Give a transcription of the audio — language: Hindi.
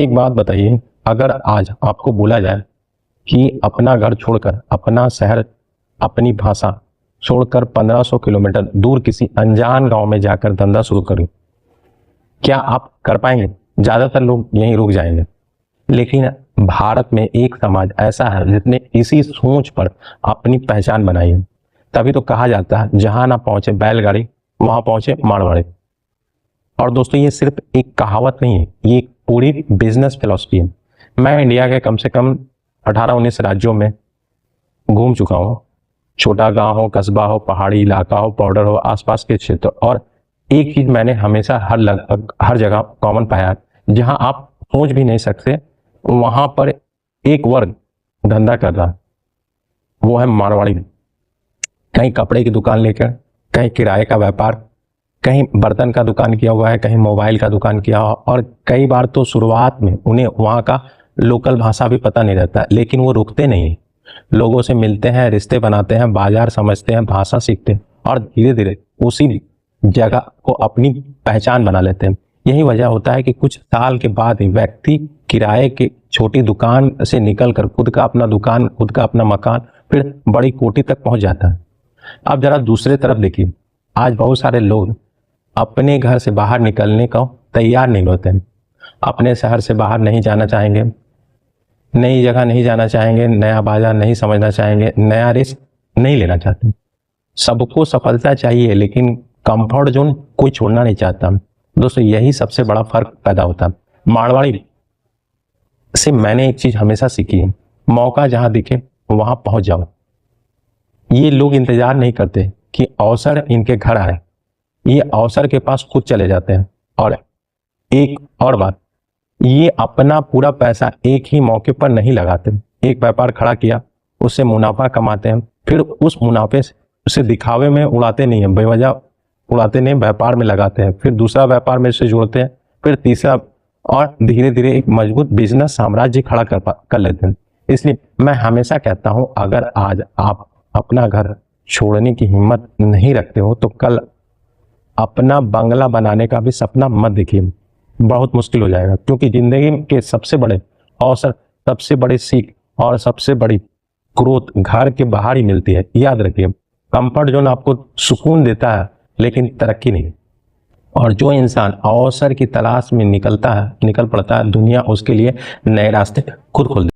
एक बात बताइए, अगर आज आपको बोला जाए कि अपना घर छोड़कर, अपना शहर, अपनी भाषा छोड़कर 1500 किलोमीटर दूर किसी अनजान गांव में जाकर धंधा शुरू करें, क्या आप कर पाएंगे? ज्यादातर लोग यहीं रुक जाएंगे। लेकिन भारत में एक समाज ऐसा है जिसने इसी सोच पर अपनी पहचान बनाई है। तभी तो कहा जाता है, जहां ना पहुंचे बैलगाड़ी वहां पहुंचे मारवाड़ी। और दोस्तों, ये सिर्फ एक कहावत नहीं है, ये एक पूरी बिजनेस फिलॉसफी है। मैं इंडिया के कम से कम 18-19 राज्यों में घूम चुका हूँ। छोटा गांव हो, कस्बा हो, पहाड़ी इलाका हो, बॉर्डर हो, आसपास के क्षेत्र। और एक चीज मैंने हमेशा हर जगह कॉमन पाया है, जहां आप सोच भी नहीं सकते वहां पर एक वर्ग धंधा कर रहा है, वो है मारवाड़ी। कहीं कपड़े की दुकान लेकर, कहीं किराए का व्यापार, कहीं बर्तन का दुकान किया हुआ है, कहीं मोबाइल का दुकान किया हुआ। और कई बार तो शुरुआत में उन्हें वहाँ का लोकल भाषा भी पता नहीं रहता, लेकिन वो रुकते नहीं, लोगों से मिलते हैं, रिश्ते बनाते हैं, बाजार समझते हैं, भाषा सीखते हैं और धीरे धीरे उसी जगह को अपनी पहचान बना लेते हैं। यही वजह होता है कि कुछ साल के बाद ही व्यक्ति किराए की छोटी दुकान से निकलकर खुद का अपना दुकान, खुद का अपना मकान, फिर बड़ी कोठी तक पहुंच जाता है। अब जरा दूसरे तरफ देखिए, आज बहुत सारे लोग अपने घर से बाहर निकलने को तैयार नहीं होते हैं। अपने शहर से बाहर नहीं जाना चाहेंगे, नई जगह नहीं जाना चाहेंगे, नया बाजार नहीं समझना चाहेंगे, नया रिस्क नहीं लेना चाहते। सबको सफलता चाहिए, लेकिन कंफर्ट जोन कोई छोड़ना नहीं चाहता। दोस्तों, यही सबसे बड़ा फर्क पैदा होता है। मारवाड़ी से मैंने एक चीज हमेशा सीखी है, मौका जहां दिखे वहां पहुंच जाओ। ये लोग इंतजार नहीं करते कि अवसर इनके घर आए, ये अवसर के पास खुद चले जाते हैं। और एक और बात, ये अपना पूरा पैसा एक ही मौके पर नहीं लगाते। एक व्यापार खड़ा किया, उससे मुनाफा कमाते हैं, फिर उस मुनाफे से दिखावे में उड़ाते नहीं है, बेवजह उड़ाते नहीं, व्यापार में लगाते हैं, फिर दूसरा व्यापार में से जोड़ते हैं, फिर तीसरा, और धीरे धीरे एक मजबूत बिजनेस साम्राज्य खड़ा कर लेते हैं। इसलिए मैं हमेशा कहता हूं, अगर आज आप अपना घर छोड़ने की हिम्मत नहीं रखते हो तो कल अपना बंगला बनाने का भी सपना मत देखिए, बहुत मुश्किल हो जाएगा। क्योंकि जिंदगी के सबसे बड़े अवसर, सबसे बड़ी सीख और सबसे बड़ी ग्रोथ घर के बाहर ही मिलती है। याद रखिए, कंफर्ट जोन आपको सुकून देता है लेकिन तरक्की नहीं। और जो इंसान अवसर की तलाश में निकल पड़ता है, दुनिया उसके लिए नए रास्ते खुद खोल